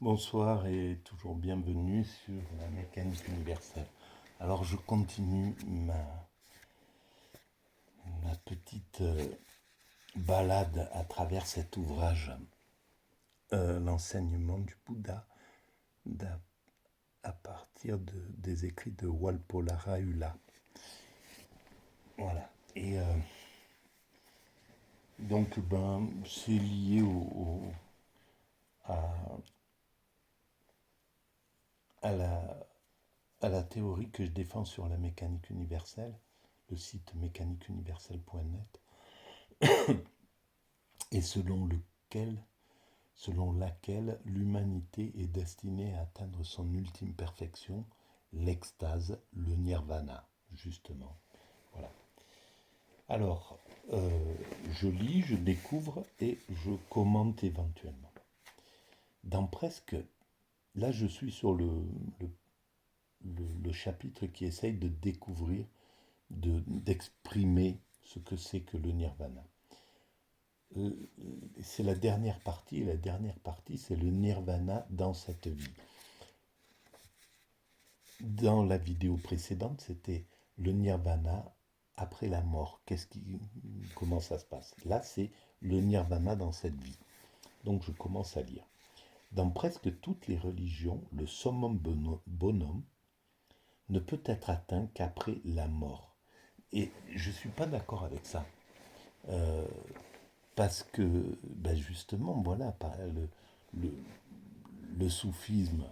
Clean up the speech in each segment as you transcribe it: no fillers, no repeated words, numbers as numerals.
Bonsoir et toujours bienvenue sur la mécanique universelle. Alors je continue ma petite balade à travers cet ouvrage, l'enseignement du Bouddha, à partir des écrits de Walpola Rahula. Voilà. Et donc c'est lié à, à la, à la théorie que je défends sur la mécanique universelle, le site mécaniqueuniverselle.net, et selon laquelle l'humanité est destinée à atteindre son ultime perfection, l'extase, le nirvana, justement. Voilà. Alors, je lis, je découvre et je commente éventuellement. Dans presque... Là, je suis sur le chapitre qui essaye de découvrir, d'exprimer ce que c'est que le nirvana. C'est la dernière partie, et la dernière partie, c'est le nirvana dans cette vie. Dans la vidéo précédente, c'était le nirvana après la mort. Comment ça se passe? Là, c'est le nirvana dans cette vie. Donc, je commence à lire. Dans presque toutes les religions, le summum bonum ne peut être atteint qu'après la mort. Et je ne suis pas d'accord avec ça. Parce que, justement, voilà, le, le soufisme,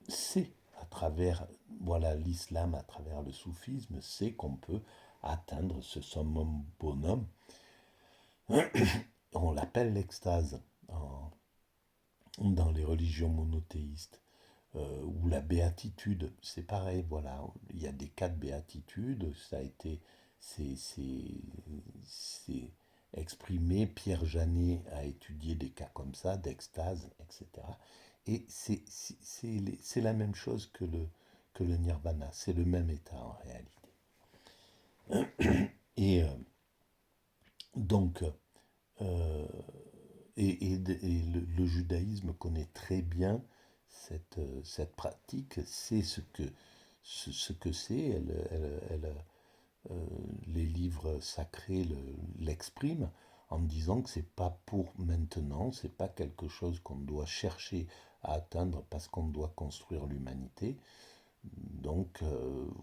c'est à travers, voilà, l'islam, à travers le soufisme, c'est qu'on peut atteindre ce summum bonum. On l'appelle l'extase dans les religions monothéistes. Ou la béatitude, c'est pareil, voilà, il y a des cas de béatitude, ça a été, c'est exprimé, Pierre Janet a étudié des cas comme ça, d'extase, etc. Et c'est la même chose que le nirvana, c'est le même état en réalité. Et donc, euh, et le judaïsme connaît très bien cette pratique, c'est ce que c'est. Les livres sacrés l'expriment en disant que c'est pas pour maintenant, c'est pas quelque chose qu'on doit chercher à atteindre parce qu'on doit construire l'humanité. Donc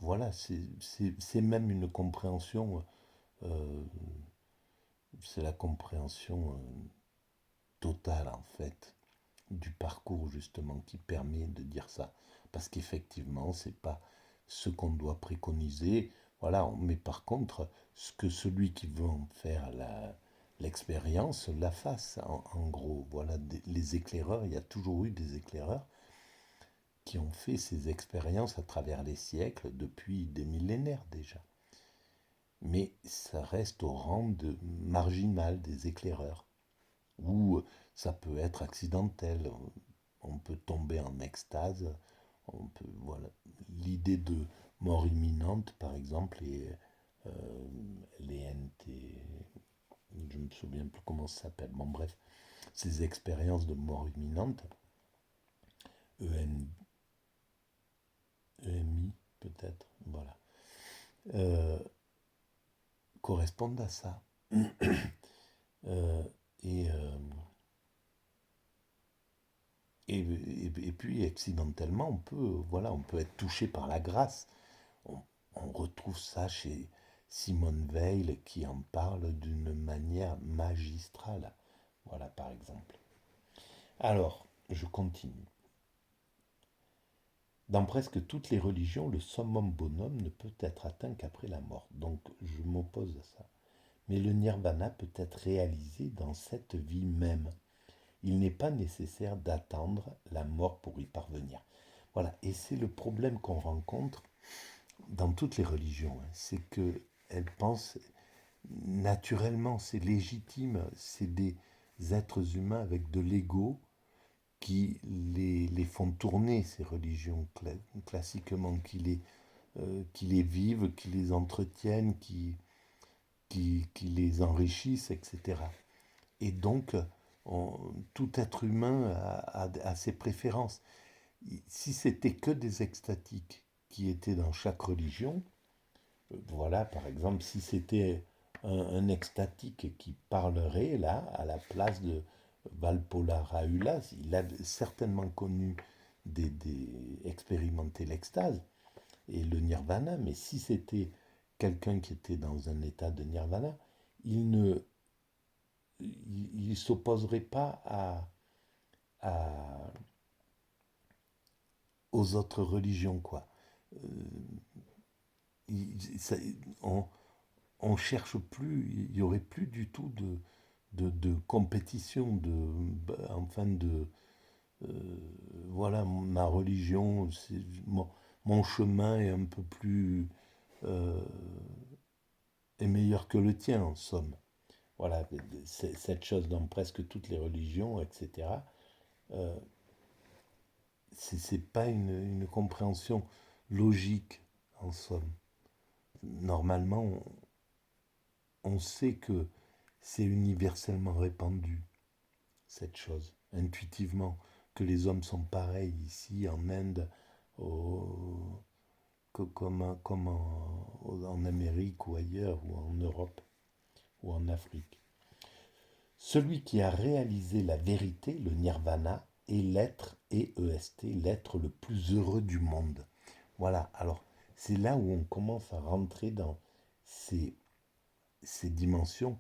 voilà, c'est même une compréhension, euh, c'est la compréhension totale en fait du parcours justement qui permet de dire ça. Parce qu'effectivement, c'est pas ce qu'on doit préconiser. Voilà, mais par contre, ce que celui qui veut en faire l'expérience la fasse, en gros. Voilà, les éclaireurs, il y a toujours eu des éclaireurs qui ont fait ces expériences à travers les siècles, depuis des millénaires déjà. Mais ça reste au rang de marginal des éclaireurs, ou ça peut être accidentel. On peut tomber en extase, on peut, voilà. L'idée de mort imminente, par exemple, et les NT, je me souviens plus comment ça s'appelle. Bon, bref, ces expériences de mort imminente, EM, EMI peut-être, voilà, euh, correspondent à ça. Euh, et, euh, et puis accidentellement, on peut être touché par la grâce. On, on retrouve ça chez Simone Weil qui en parle d'une manière magistrale. Voilà par exemple. Alors, je continue. Dans presque toutes les religions, le summum bonum ne peut être atteint qu'après la mort. Donc, je m'oppose à ça. Mais le nirvana peut être réalisé dans cette vie même. Il n'est pas nécessaire d'attendre la mort pour y parvenir. Voilà, et c'est le problème qu'on rencontre dans toutes les religions, hein. C'est que elles pensent naturellement, c'est légitime, c'est des êtres humains avec de l'ego qui les font tourner, ces religions classiquement, qui les vivent, qui les entretiennent, qui les enrichissent, etc. Et donc, tout être humain a ses préférences. Si c'était que des extatiques qui étaient dans chaque religion, voilà, par exemple, si c'était un extatique qui parlerait là, à la place de Valpola Rahula, il a certainement connu expérimenté l'extase et le nirvana, mais si c'était quelqu'un qui était dans un état de nirvana, il ne il s'opposerait pas à- aux autres religions, quoi. Euh, ça- on, on cherche plus, il y aurait plus du tout de compétition, enfin euh, voilà, ma religion, mon chemin est un peu plus, euh, est meilleur que le tien, en somme. Voilà, cette chose dans presque toutes les religions, etc. Euh, c'est pas une compréhension logique, en somme. Normalement, on sait que c'est universellement répandu, cette chose, intuitivement, que les hommes sont pareils ici en Inde, au- comme en Amérique ou ailleurs, ou en Europe, ou en Afrique. Celui qui a réalisé la vérité, le nirvana, est l'être, EST, l'être le plus heureux du monde. Voilà, alors c'est là où on commence à rentrer dans ces, ces dimensions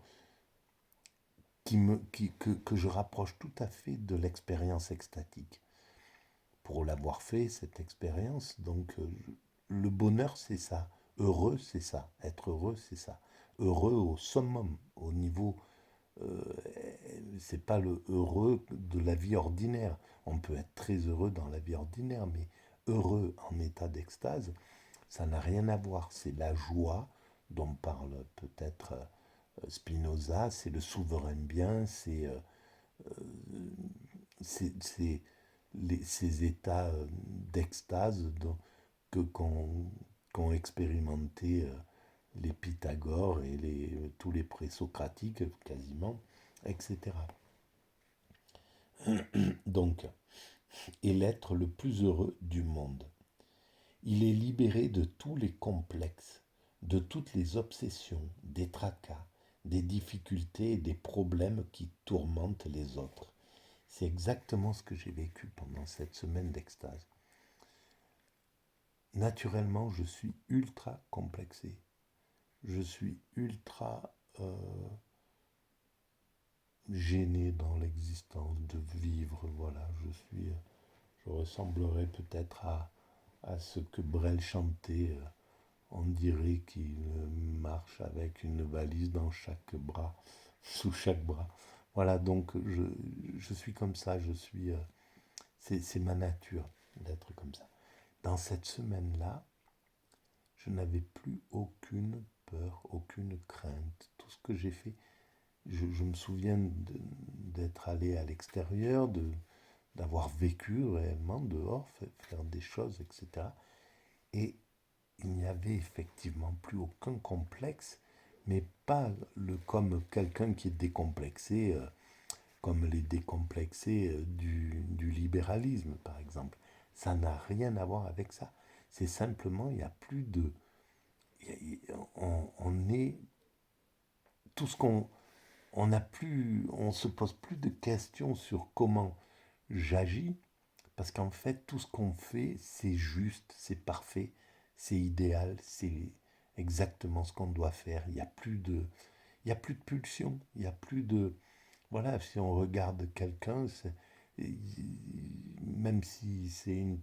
que je rapproche tout à fait de l'expérience extatique. Pour l'avoir fait, cette expérience, donc le bonheur c'est ça, heureux c'est ça, être heureux c'est ça, heureux au summum, au niveau, euh, c'est pas le heureux de la vie ordinaire. On peut être très heureux dans la vie ordinaire, mais heureux en état d'extase, ça n'a rien à voir. C'est la joie dont parle peut-être Spinoza, c'est le souverain bien, c'est ces états d'extase qu'ont expérimenté les Pythagore et tous les présocratiques quasiment, etc. Donc, est l'être le plus heureux du monde. Il est libéré de tous les complexes, de toutes les obsessions, des tracas, des difficultés et des problèmes qui tourmentent les autres. C'est exactement ce que j'ai vécu pendant cette semaine d'extase. Naturellement, je suis ultra complexé. Je suis ultra gêné dans l'existence de vivre. Voilà, je ressemblerais peut-être à ce que Brel chantait. On dirait qu'il marche avec une valise dans chaque bras, sous chaque bras. Voilà, donc je suis comme ça, c'est ma nature d'être comme ça. Dans cette semaine-là, je n'avais plus aucune peur, aucune crainte. Tout ce que j'ai fait, je me souviens d'être allé à l'extérieur, d'avoir vécu réellement dehors, faire des choses, etc. Et il n'y avait effectivement plus aucun complexe, mais pas comme quelqu'un qui est décomplexé, comme les décomplexés du libéralisme, par exemple. Ça n'a rien à voir avec ça. C'est simplement, il n'y a plus de... On est... Tout ce qu'on... On n'a plus... On se pose plus de questions sur comment j'agis, parce qu'en fait, tout ce qu'on fait, c'est juste, c'est parfait, c'est idéal, c'est exactement ce qu'on doit faire. Il y a plus de pulsion, il y a plus de, voilà, si on regarde quelqu'un, même si c'est une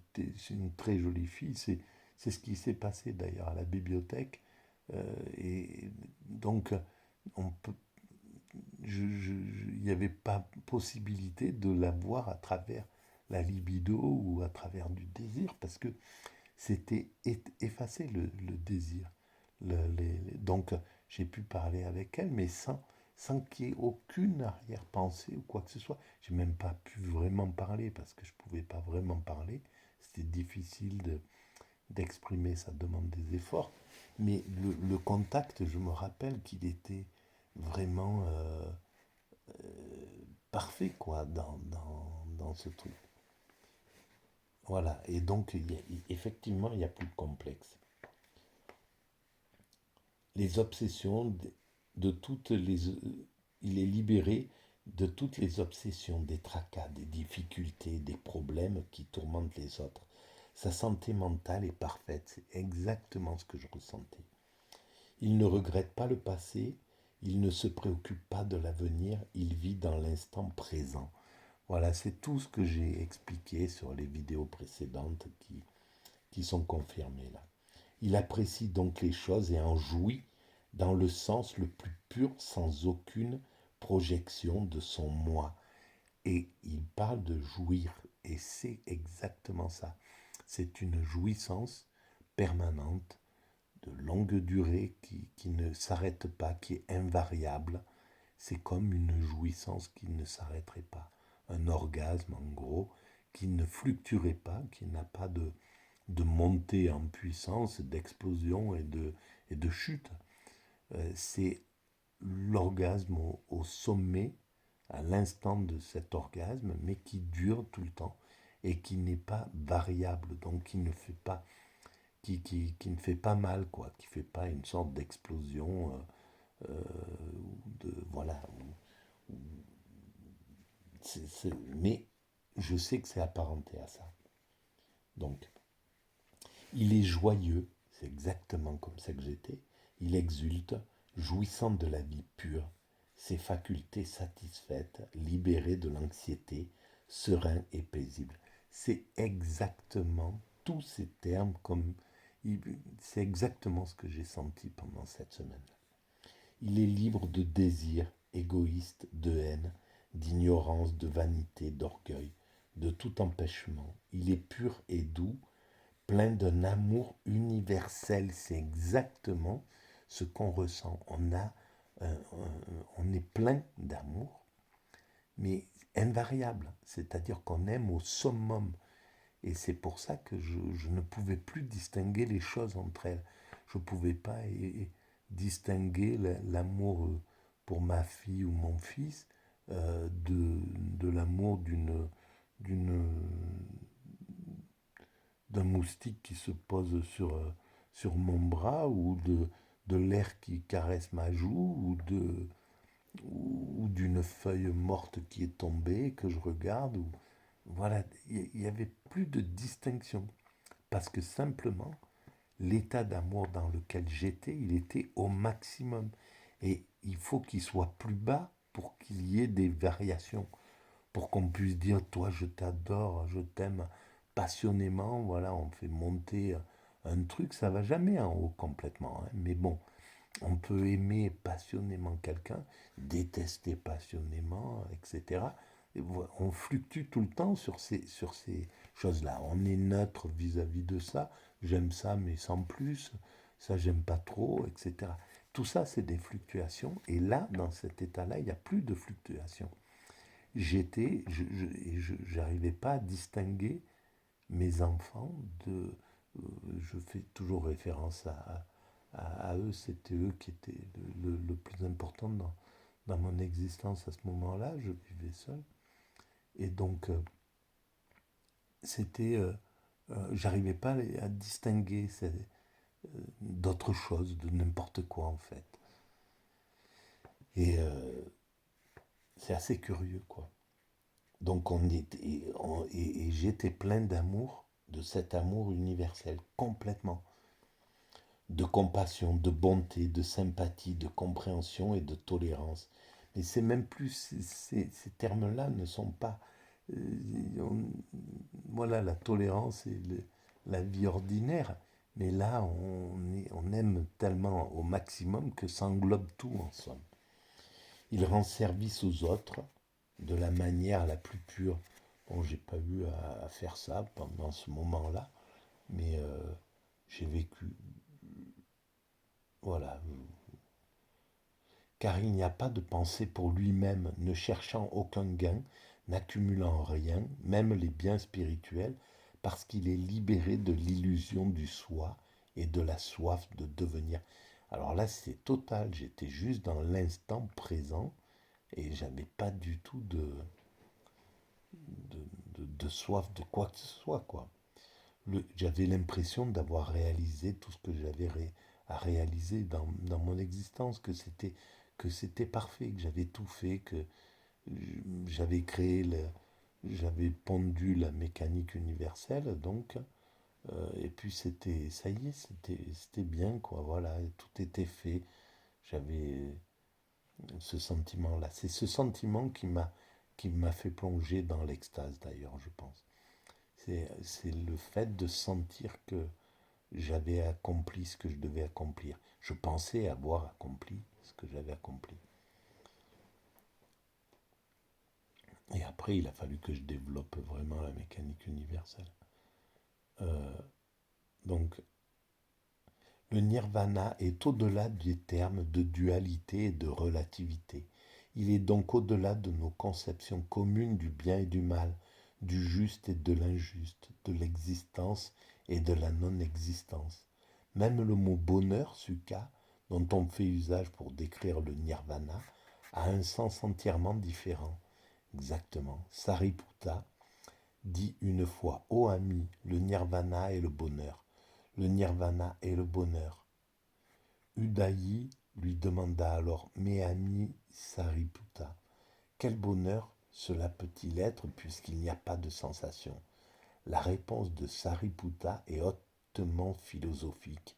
très jolie fille, c'est ce qui s'est passé d'ailleurs à la bibliothèque. Et donc, on peut, il n'y avait pas possibilité de la voir à travers la libido ou à travers du désir, parce que c'était effacé le désir. Donc j'ai pu parler avec elle, mais sans qu'il y ait aucune arrière-pensée ou quoi que ce soit. J'ai même pas pu vraiment parler, parce que je pouvais pas vraiment parler. C'était difficile d'exprimer, ça demande des efforts. Mais le contact, je me rappelle qu'il était vraiment parfait, quoi, dans ce truc. Voilà, et donc, effectivement, il y a plus de complexe. Les obsessions, de toutes les... Il est libéré de toutes les obsessions, des tracas, des difficultés, des problèmes qui tourmentent les autres. Sa santé mentale est parfaite, c'est exactement ce que je ressentais. Il ne regrette pas le passé, il ne se préoccupe pas de l'avenir, il vit dans l'instant présent. Voilà, c'est tout ce que j'ai expliqué sur les vidéos précédentes qui sont confirmées là. Il apprécie donc les choses et en jouit dans le sens le plus pur sans aucune projection de son moi. Et il parle de jouir et c'est exactement ça. C'est une jouissance permanente, de longue durée qui ne s'arrête pas, qui est invariable. C'est comme une jouissance qui ne s'arrêterait pas. Un orgasme en gros qui ne fluctuerait pas, qui n'a pas de montée en puissance, d'explosion et de chute. C'est l'orgasme au sommet, à l'instant de cet orgasme, mais qui dure tout le temps et qui n'est pas variable, donc qui ne fait pas, qui ne fait pas mal, quoi, qui ne fait pas une sorte d'explosion, voilà. Mais je sais que c'est apparenté à ça. Donc, il est joyeux, c'est exactement comme ça que j'étais. Il exulte, jouissant de la vie pure, ses facultés satisfaites, libéré de l'anxiété, serein et paisible. C'est exactement tous ces termes comme c'est exactement ce que j'ai senti pendant cette semaine. Il est libre de désir, égoïste, de haine, d'ignorance, de vanité, d'orgueil, de tout empêchement. Il est pur et doux, plein d'un amour universel. C'est exactement ce qu'on ressent. On est plein d'amour, mais invariable. C'est-à-dire qu'on aime au summum. Et c'est pour ça que je ne pouvais plus distinguer les choses entre elles. Je ne pouvais pas distinguer l'amour pour ma fille ou mon fils de l'amour d'une, d'un moustique qui se pose sur mon bras ou de l'air qui caresse ma joue ou d'une feuille morte qui est tombée que je regarde. Voilà, il n'y avait plus de distinction parce que simplement l'état d'amour dans lequel j'étais, il était au maximum. Et il faut qu'il soit plus bas pour qu'il y ait des variations, pour qu'on puisse dire, toi, je t'adore, je t'aime passionnément, voilà, on fait monter un truc, ça va jamais en haut complètement, hein. Mais bon, on peut aimer passionnément quelqu'un, détester passionnément, etc. Et on fluctue tout le temps sur ces choses-là. On est neutre vis-à-vis de ça. J'aime ça, mais sans plus. Ça, j'aime pas trop, etc. Tout ça, c'est des fluctuations. Et là, dans cet état-là, il n'y a plus de fluctuations. J'arrivais pas à distinguer mes enfants de. Je fais toujours référence à eux, c'était eux qui étaient le plus important dans mon existence à ce moment-là. Je vivais seul. Et donc, c'était. J'arrivais pas à distinguer d'autres choses, de n'importe quoi en fait. Et c'est assez curieux, quoi. Donc, et j'étais plein d'amour, de cet amour universel, complètement. De compassion, de bonté, de sympathie, de compréhension et de tolérance. Mais c'est même plus, ces termes-là ne sont pas... voilà, la tolérance et la vie ordinaire. Mais là, on aime tellement au maximum que ça englobe tout en somme. Il rend service aux autres de la manière la plus pure. Bon, j'ai pas eu à faire ça pendant ce moment-là, mais j'ai vécu, voilà, car il n'y a pas de pensée pour lui-même, ne cherchant aucun gain, n'accumulant rien, même les biens spirituels, parce qu'il est libéré de l'illusion du soi et de la soif de devenir. Alors là, c'est total, j'étais juste dans l'instant présent, Et j'avais pas du tout de soif de quoi que ce soit, quoi. J'avais l'impression d'avoir réalisé tout ce que j'avais à réaliser dans mon existence, que c'était parfait, que j'avais tout fait, que j'avais j'avais pondu la mécanique universelle, donc, et puis ça y est, c'était bien, quoi, voilà, tout était fait. J'avais ce sentiment-là. C'est ce sentiment qui m'a fait plonger dans l'extase, d'ailleurs, je pense. C'est le fait de sentir que j'avais accompli ce que je devais accomplir. Je pensais avoir accompli ce que j'avais accompli. Et après, il a fallu que je développe vraiment la mécanique universelle. Euh, donc, le nirvana est au-delà des termes de dualité et de relativité. Il est donc au-delà de nos conceptions communes du bien et du mal, du juste et de l'injuste, de l'existence et de la non-existence. Même le mot bonheur, sukha, dont on fait usage pour décrire le nirvana, a un sens entièrement différent. Exactement. Sariputta dit une fois, ô ami, le nirvana est le bonheur. Le nirvana est le bonheur. Udayi lui demanda alors, mais ami Sariputta, quel bonheur cela peut-il être puisqu'il n'y a pas de sensation? La réponse de Sariputta est hautement philosophique.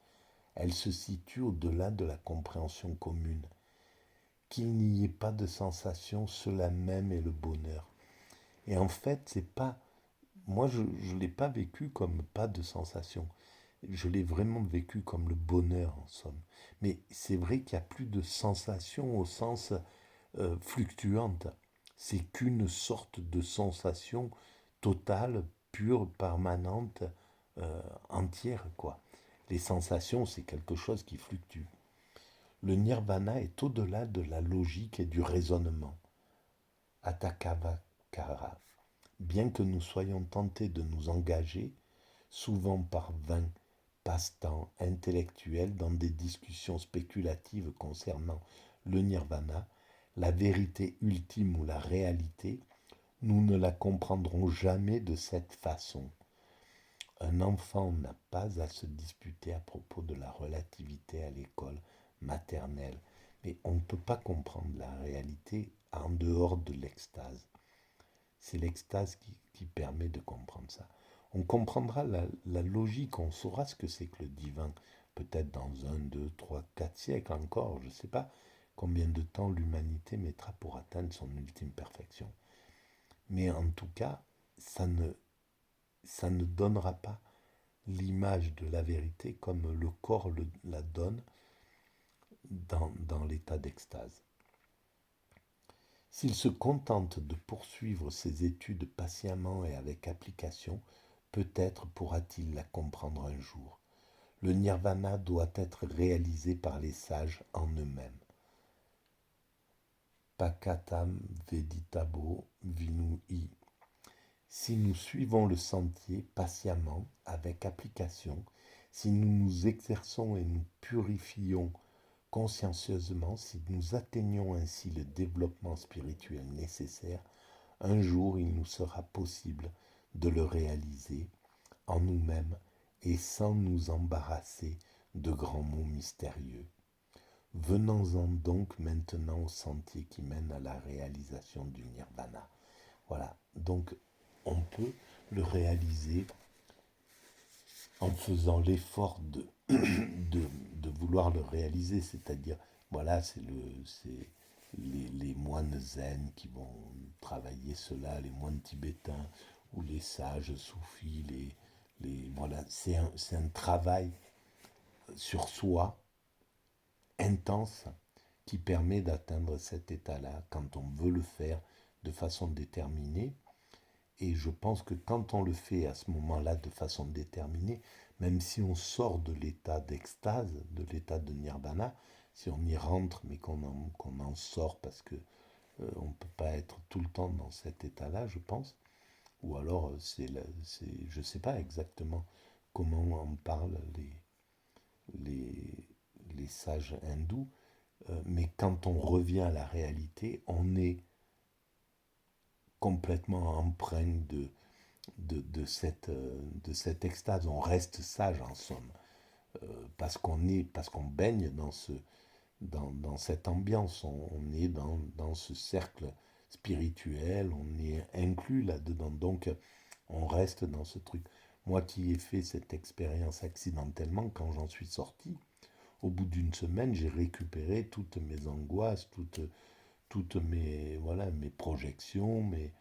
Elle se situe au-delà de la compréhension commune. Qu'il n'y ait pas de sensation, cela même est le bonheur. Et en fait, c'est pas. Moi, je ne l'ai pas vécu comme pas de sensation. Je l'ai vraiment vécu comme le bonheur, en somme. Mais c'est vrai qu'il n'y a plus de sensation au sens fluctuante. C'est qu'une sorte de sensation totale, pure, permanente, entière, quoi. Les sensations, c'est quelque chose qui fluctue. Le nirvana est au-delà de la logique et du raisonnement. Atakavakara. Bien que nous soyons tentés de nous engager, souvent par vain passe-temps intellectuel, dans des discussions spéculatives concernant le nirvana, la vérité ultime ou la réalité, nous ne la comprendrons jamais de cette façon. Un enfant n'a pas à se disputer à propos de la relativité à l'école maternelle, mais on ne peut pas comprendre la réalité en dehors de l'extase. C'est l'extase qui permet de comprendre ça. On comprendra la logique, on saura ce que c'est que le divin, peut-être dans 1, 2, 3, 4 siècles encore, je ne sais pas combien de temps l'humanité mettra pour atteindre son ultime perfection. Mais en tout cas, ça ne donnera pas l'image de la vérité comme le corps la donne dans l'état d'extase. S'il se contente de poursuivre ses études patiemment et avec application, peut-être pourra-t-il la comprendre un jour. Le nirvana doit être réalisé par les sages en eux-mêmes. Pakatam veditabo vinui. Si nous suivons le sentier patiemment, avec application, si nous nous exerçons et nous purifions consciencieusement, si nous atteignons ainsi le développement spirituel nécessaire, un jour il nous sera possible de le réaliser en nous-mêmes et sans nous embarrasser de grands mots mystérieux. Venons-en donc maintenant au sentier qui mène à la réalisation du nirvana. Voilà, donc on peut le réaliser en faisant l'effort de vouloir le réaliser, c'est-à-dire, voilà, c'est les moines zen qui vont travailler cela, les moines tibétains ou les sages soufis, voilà, c'est un travail sur soi intense qui permet d'atteindre cet état-là quand on veut le faire de façon déterminée. Et je pense que quand on le fait à ce moment-là de façon déterminée, même si on sort de l'état d'extase, de l'état de nirvana, si on y rentre mais qu'on en sort parce que on ne peut pas être tout le temps dans cet état-là, je pense, ou alors je ne sais pas exactement comment en parlent les, les sages hindous, Mais quand on revient à la réalité, on est complètement empreint de cette extase. On reste sage en somme, parce qu'on baigne dans cette ambiance, on est dans ce cercle spirituel, on est inclus là-dedans, donc on reste dans ce truc. Moi qui ai fait cette expérience accidentellement, quand j'en suis sorti, au bout d'une semaine, j'ai récupéré toutes mes angoisses, toutes mes, voilà, mes projections, mes,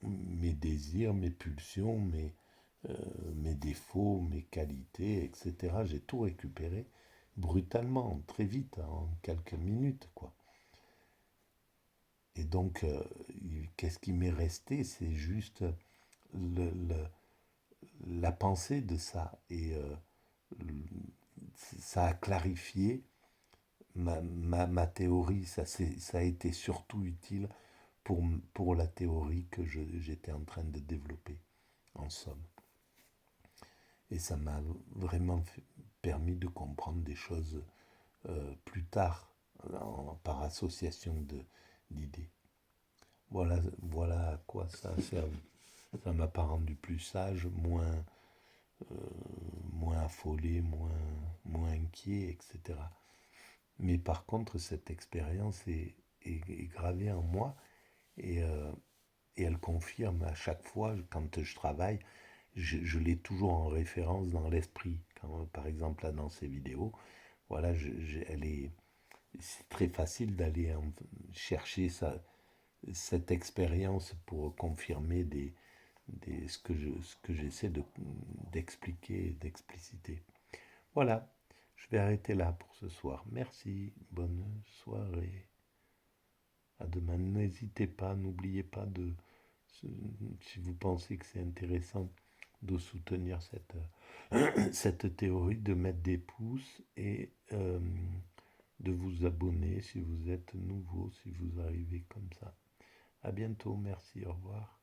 mes désirs, mes pulsions, mes défauts, mes qualités, etc. J'ai tout récupéré brutalement, très vite, en quelques minutes, quoi. Et donc, qu'est-ce qui m'est resté? C'est juste le, le- la pensée de ça. Et ça a clarifié ma théorie. Ça a été surtout utile pour la théorie que j'étais en train de développer, en somme. Et ça m'a vraiment permis de comprendre des choses plus tard, par association d'idées. Voilà à quoi ça a servi. Ça m'a pas rendu plus sage, moins affolé, moins inquiet, etc. Mais par contre, cette expérience est gravée en moi et, euh, et elle confirme à chaque fois, quand je travaille, je l'ai toujours en référence dans l'esprit. Quand, par exemple, là, dans ces vidéos, voilà, c'est très facile d'aller chercher cette expérience pour confirmer ce que j'essaie d'expliquer, d'expliciter. Voilà, je vais arrêter là pour ce soir. Merci, bonne soirée. À demain. N'hésitez pas, n'oubliez pas si vous pensez que c'est intéressant, de soutenir cette théorie, de mettre des pouces et de vous abonner si vous êtes nouveau, si vous arrivez comme ça. À bientôt, merci, au revoir.